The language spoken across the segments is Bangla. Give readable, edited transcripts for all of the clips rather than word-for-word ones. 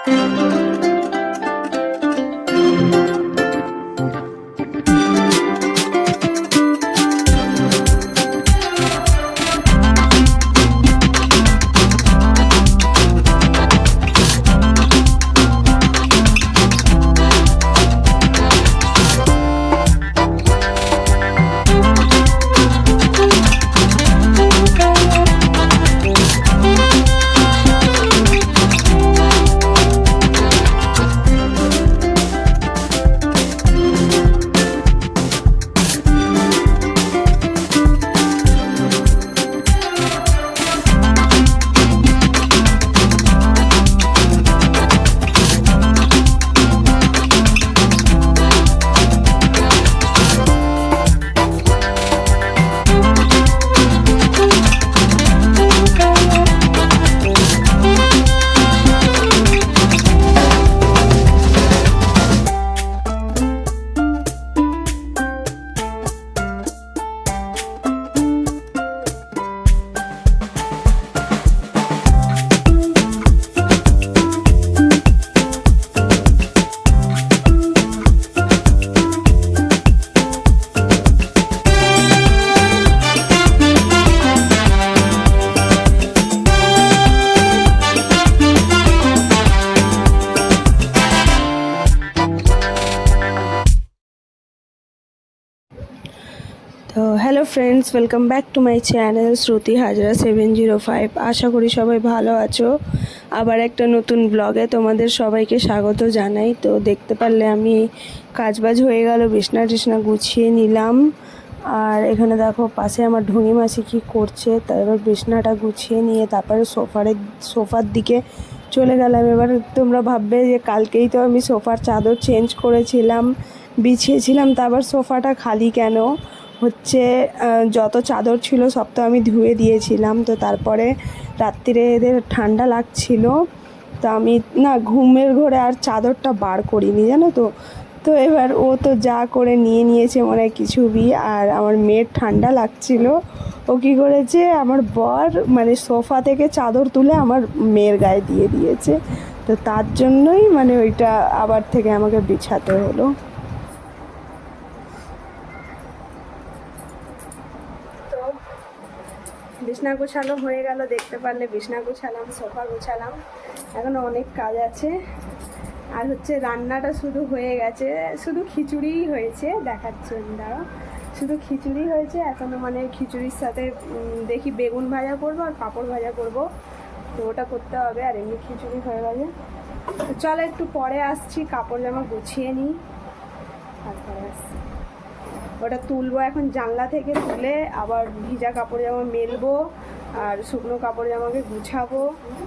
তো hello friends, welcome back to my channel Shruti Hazra 705। আশা করি সবাই ভালো আছো। আবার একটা নতুন ব্লগে তোমাদের সবাইকে স্বাগত জানাই। তো দেখতে পারলে আমি কাজবাজ হয়ে গেল, বিছনা টিছনা গুছিয়ে নিলাম। আর এখানে দেখো পাশে আমার ঢুঙি মাসি কী করছে। তারপর বিছনাটা গুছিয়ে নিয়ে তারপরে সোফার দিকে চলে গেলাম। এবার তোমরা ভাববে যে কালকেই তো আমি সোফার চাদর চেঞ্জ করেছিলাম, বিছিয়েছিলাম, তারপর সোফাটা খালি কেন। হচ্ছে যত চাদর ছিল সব তো আমি ধুয়ে দিয়েছিলাম। তো তারপরে রাত্রিরে এদের ঠান্ডা লাগছিল, তো আমি না ঘুমের ঘরে আর চাদরটা বার করিনি, জানো তো। তো এবার ও তো যা করে নিয়েছে মনে হয় কিছুবি। আর আমার মেয়ের ঠান্ডা লাগছিল, ও কী করেছে, আমার বর মানে সোফা থেকে চাদর তুলে আমার মেয়ের গায়ে দিয়ে দিয়েছে। তো তার জন্যই মানে ওইটা আবার থেকে আমাকে বিছাতে হলো। বিছনা গোছানো হয়ে গেল, দেখতে পারলে বিছনা গোছালাম, সোফা গোছালাম, এখনও অনেক কাজ আছে। আর হচ্ছে রান্নাটা শুধু হয়ে গেছে, শুধু খিচুড়িই হয়েছে, দেখাচ্ছে দাঁড়াও, শুধু খিচুড়ি হয়েছে এখনও। মানে খিচুড়ির সাথে দেখি বেগুন ভাজা করবো আর পাঁপড় ভাজা করবো, তো ওটা করতে হবে। আর এমনি খিচুড়ি হয়ে গেছে। তো চলো একটু পরে আসছি, কাপড় জামা গুছিয়ে নিই, তারপরে আসছি। ওটা তুলবো এখন জানলা থেকে, তুলে আবার ভিজা কাপড় জামা মেলবো আর শুকনো কাপড় জামাকে গুছাবো।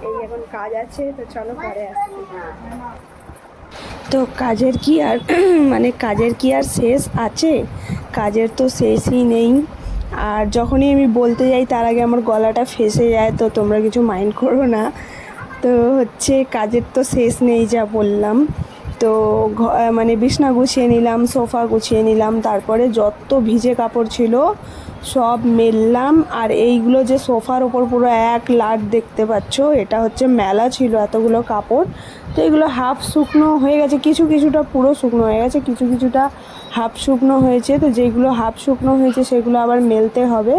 এই এখন কাজ আছে, তো চলো পরে আসছি। তো কাজের কি আর মানে কাজের কি আর শেষ আছে? কাজের তো শেষই নেই। আর যখনই আমি বলতে যাই তার আগে আমার গলাটা ফেঁসে যায়, তো তোমরা কিছু মাইন্ড করো না। তো হচ্ছে কাজের তো শেষ নেই, যা বললাম। তো মানে বিছনা গুছিয়ে নিলাম, সোফা গুছিয়ে নিলাম, তারপরে যত ভিজে কাপড় ছিল সব মেললাম। আর এইগুলো যে সোফার ওপর পুরো এক লাট দেখতে পাচ্ছ, এটা হচ্ছে মেলা ছিল এতগুলো কাপড়। তো এগুলো হাফ শুকনো হয়ে গেছে, কিছুটা পুরো শুকনো হয়ে গেছে, কিছুটা হাফ শুকনো হয়েছে। তো যেইগুলো হাফ শুকনো হয়েছে সেগুলো আবার মেলতে হবে।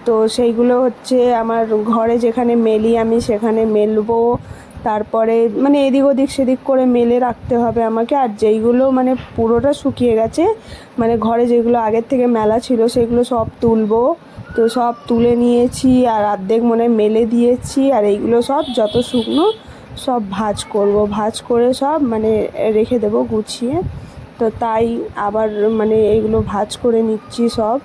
তো সেইগুলো হচ্ছে আমার ঘরে যেখানে মেলি আমি সেখানে মেলবো। তারপরে মানে এদিক ওদিক সেদিক করে মেলে রাখতে হবে আমাকে। আর যেইগুলো মানে পুরোটা শুকিয়ে গেছে, মানে ঘরে যেগুলো আগের থেকে মেলা ছিল সেগুলো সব তুলবো। তো সব তুলে নিয়েছি আর অর্ধেক মনে মেলে দিয়েছি। আর এইগুলো সব যত শুকনো সব ভাঁজ করব, ভাঁজ করে সব মানে রেখে দেবো গুছিয়ে। তো তাই আবার মানে এগুলো ভাঁজ করে নিচ্ছি সব,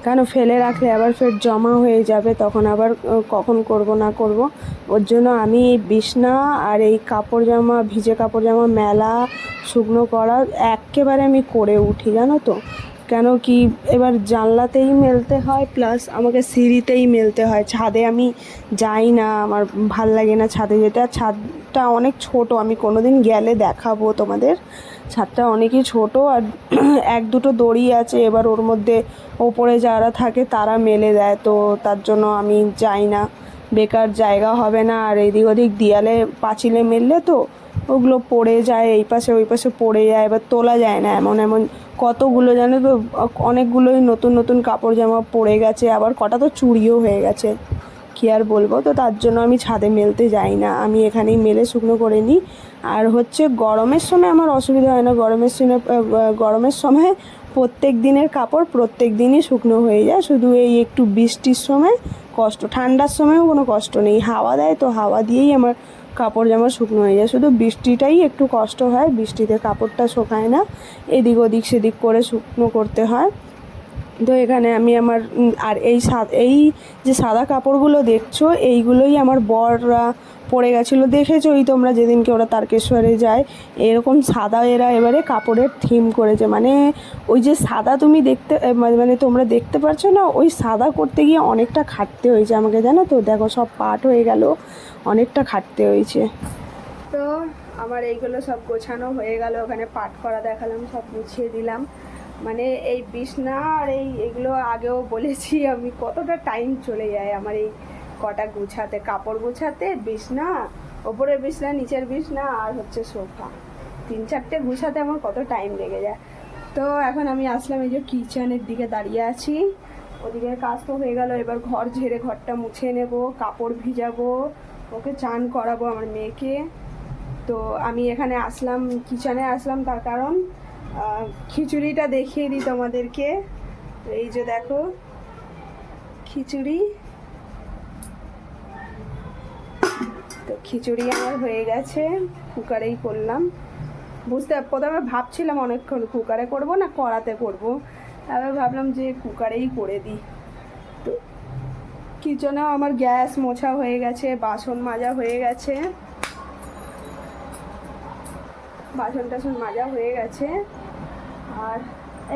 কেন ফেলে রাখলে আবার ফের জমা হয়ে যাবে, তখন আবার কখন করব না করব। ওর জন্য আমি এই বিছনা আর এই কাপড় জামা, ভিজে কাপড় জামা মেলা শুকনো করা একেবারে আমি করে উঠি, জানো তো। কেন কি এবার জানলাতেই মেলতে হয়, প্লাস আমাকে সিঁড়িতেই মেলতে হয়। ছাদে আমি যাই না, আমার ভাল লাগে না ছাদে যেতে। আর ছাদটা অনেক ছোট, আমি কোনো দিন গেলে দেখাবো তোমাদের। ছাদটা অনেকই ছোট আর এক দুটো দড়ি আছে, এবার ওর মধ্যে ওপরে যারা থাকে তারা মেলে দেয়, তো তার জন্য আমি যাই না। বেকার জায়গা হবে না, আর এদিক ওদিক দেয়ালে পাঁচিলে মেললে তো ওগুলো পড়ে যায়, এই পাশে ওই পাশে পড়ে যায়, এবার তোলা যায় না। এমন এমন কতগুলো জানো তো, অনেকগুলোই নতুন নতুন কাপড় জামা পড়ে গেছে, আবার কটা তো চুরিও হয়ে গেছে। কী আর বলবো, তো তার জন্য আমি ছাদে মেলতে যাই না, আমি এখানেই মেলে শুকনো করে নিই। আর হচ্ছে গরমের সময় আমার অসুবিধা হয় না, গরমের সময় প্রত্যেক দিনের কাপড় প্রত্যেক দিনই শুকনো হয়ে যায়, শুধু এই একটু বৃষ্টির সময় কষ্ট। ঠান্ডার সময়ও কোনো কষ্ট নেই, হাওয়া দেয় তো হাওয়া দিয়েই আমার কাপড় জামা শুকনো হয়ে যায়, শুধু বৃষ্টিটাই একটু কষ্ট হয়, বৃষ্টিতে কাপড়টা শোকায় না, এদিক ওদিক সেদিক করে শুকনো করতে হয়। তো এখানে আমি আমার আর এই যে সাদা কাপড়গুলো দেখছো, এইগুলোই আমার বররা পড়ে গেছিলো, দেখেছোই তোমরা যেদিনকে ওরা তারকেশ্বরে যায়, এরকম সাদা এরা এবারে কাপড়ের থিম করেছে, মানে ওই যে সাদা তুমি দেখতে মানে তোমরা দেখতে পাচ্ছ না, ওই সাদা করতে গিয়ে অনেকটা খাটতে হয়েছে আমাকে, জানো তো, দেখো সব পাট হয়ে গেল, অনেকটা খাটতে হয়েছে। তো আমার এইগুলো সব গোছানো হয়ে গেল, ওখানে পাট করা দেখালাম, সব গুছিয়ে দিলাম। মানে এই বিছনা আর এইগুলো আগেও বলেছি আমি, কতটা টাইম চলে যায় আমার এই কটা গুছাতে, কাপড় গুছাতে, বিছনা, ওপরের বিছনা, নিচের বিছনা, আর হচ্ছে সোফা, 3-4টে গুছাতে আমার কত টাইম লেগে যায়। তো এখন আমি আসলাম এই যে কিচেনের দিকে দাঁড়িয়ে আছি, ওদিকের কাজ তো হয়ে গেল, এবার ঘর ঝেড়ে ঘরটা মুছে নেব, কাপড় ভিজাবো, ওকে চান করাবো আমার মেয়েকে। তো আমি এখানে আসলাম, কিচেনে আসলাম তার কারণ খিচুড়িটা দেখিয়ে দিই তোমাদেরকে। তো এই যে দেখো খিচুড়ি, তো খিচুড়ি আমার হয়ে গেছে, কুকারেই করলাম। প্রথমে ভাবছিলাম অনেকক্ষণ কুকারে করব না কড়াতে করব, তারপর ভাবলাম যে কুকারেই করে দিই। তো কিচেনেও আমার গ্যাস মোছা হয়ে গেছে, বাসন মাজা হয়ে গেছে, বাসন টাসন মাজা হয়ে গেছে, আর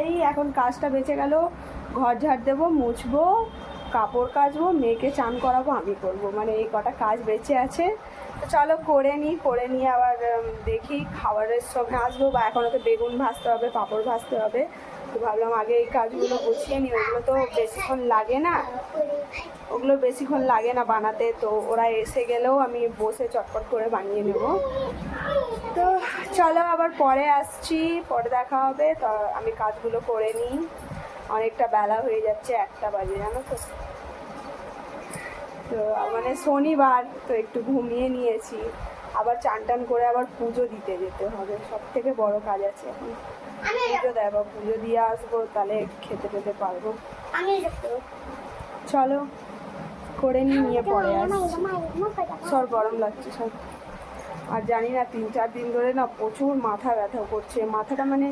এই এখন কাজটা বেঁচে গেল, ঘর ঝাড় দেবো, মুছবো, কাপড় কাচবো, মেয়েকে চান করাবো, আমি করবো, মানে এই কটা কাজ বেঁচে আছে। তো চলো করে নিয়ে আবার দেখি খাবারের সময় আসবো, বা এখন ওকে বেগুন ভাজতে হবে, পাঁপড় ভাজতে হবে। তো ভাবলাম আগে এই কাজগুলো গুছিয়ে নিই, ওগুলো তো বেশিক্ষণ লাগে না বানাতে, তো ওরা এসে গেলেও আমি বসে চটপট করে বানিয়ে নেব। তো চলো আবার পরে আসছি, পরে দেখা হবে। তো আমি কাজগুলো করে নিই, অনেকটা বেলা হয়ে যাচ্ছে, 1টা বাজে জানো তো। তো মানে শনিবার তো একটু ঘুমিয়ে নিয়েছি, আবার চান টান করে আবার পুজো দিতে যেতে হবে, সব থেকে বড় কাজ আছে এখন পুজো দেবো, পুজো দিয়ে আসবো, তাহলে খেতে পেতে পারবো। চলো করে নিয়ে পরে আসছি, সব গরম লাগছে সব। আর জানি না 3-4 দিন ধরে না প্রচুর মাথা ব্যথা করছে, মাথাটা মানে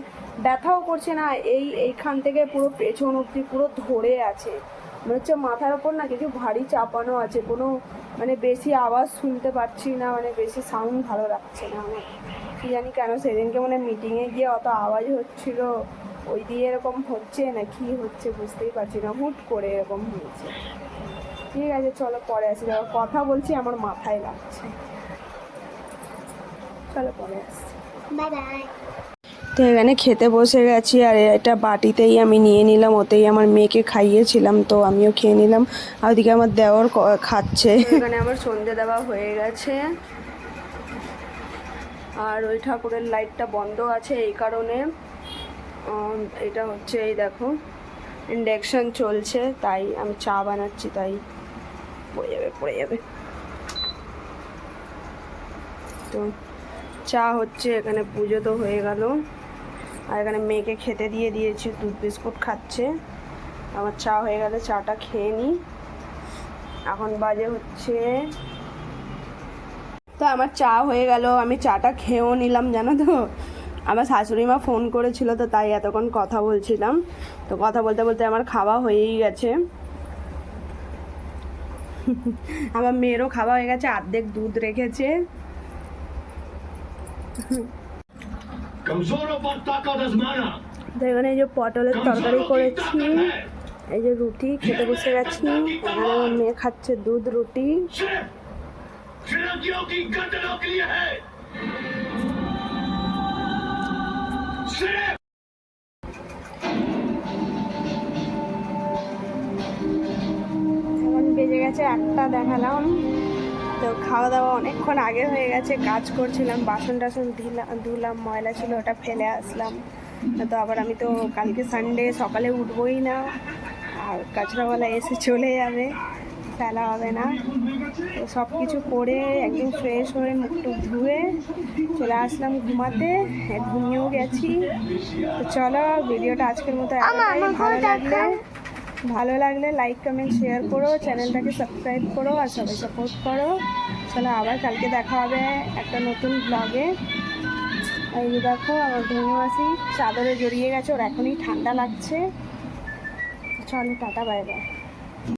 ব্যথাও করছে না, এইখান থেকে পুরো পেছন অবধি পুরো ধরে আছে, মনে হচ্ছে মাথার ওপর না কিছু ভারী চাপানো আছে, কোনো মানে বেশি আওয়াজ শুনতে পাচ্ছি না, মানে বেশি সাউন্ড ভালো লাগছে না আমার, কি জানি কেন। সেদিনকে মানে মিটিংয়ে গিয়ে অত আওয়াজ হচ্ছিল, ওই দিয়ে এরকম হচ্ছে না কি হচ্ছে বুঝতেই পারছি না, হুট করে এরকম হয়েছে। ঠিক আছে চলো পরে আসি, যখন কথা বলছি আমার মাথায় লাগছে, চলো পরে আসছি, বাই বাই। তো এখানে খেতে বসে গেছি, আর এটা বাটিতেই আমি নিয়ে নিলাম, ওতেই আমার মেয়েকে খাইয়েছিলাম, তো আমিও খেয়ে নিলাম, আর ওদিকে আমার দেওর খাচ্ছে। এখানে আমার সন্ধে দেওয়া হয়ে গেছে, আর ওই ঠাকুরের লাইটটা বন্ধ আছে এই কারণে, এটা হচ্ছে এই দেখো ইন্ডাকশান চলছে, তাই আমি চা বানাচ্ছি, তাই পড়ে যাবে। তো চা হচ্ছে, এখানে পুজো তো হয়ে গেল, আর এখানে মেয়েকে খেতে দিয়ে দিয়েছি, দুধ বিস্কুট খাচ্ছে, আমার চা হয়ে গেলে চাটা খেয়ে নিই। এখন বাজে হচ্ছে, তো আমার চা হয়ে গেল, আমি চাটা খেয়েও নিলাম জানো তো। আমার শাশুড়ি মা ফোন করেছিল, তো তাই এতক্ষণ কথা বলছিলাম, তো কথা বলতে বলতে আমার খাওয়া হয়েই গেছে। আমার মেয়েরও খাওয়া হয়ে গেছে, অর্ধেক দুধ রেখেছে। তো এখানে এই যে পটলের তরকারি করেছি, এই যে রুটি খেতে বসে গেছি, এখানে আমার মেয়ে খাচ্ছে দুধ রুটি। এখন বেজে গেছে একটা দেখালাম। তো খাওয়া দাওয়া অনেকক্ষণ আগে হয়ে গেছে, কাজ করছিলাম, বাসন টাসন ধুলাম, ময়লা ছিল ওটা ফেলে আসলাম। তো আবার আমি তো কালকে সানডে সকালে উঠবই না, আর কাঁচরাওয়ালা এসে চলে যাবে, ফেলা হবে না। তো সব কিছু করে একদম ফ্রেশ হয়ে মুখ টুক ধুয়ে চলে আসলাম ঘুমাতে, ঘুমিয়েও গেছি। তো চলো ভিডিওটা আজকের মতো এতটাই। ভালো লাগলে লাইক কমেন্ট শেয়ার করো, চ্যানেলটাকে সাবস্ক্রাইব করো আর সবাই সাপোর্ট করো। চলো আবার কালকে দেখা হবে একটা নতুন ব্লগে। এই যে দেখো আমার ধনু মাসি চাদরে জড়িয়ে গেছে, ওর এখনই ঠান্ডা লাগছে। চলো টাটা, বাই বাই।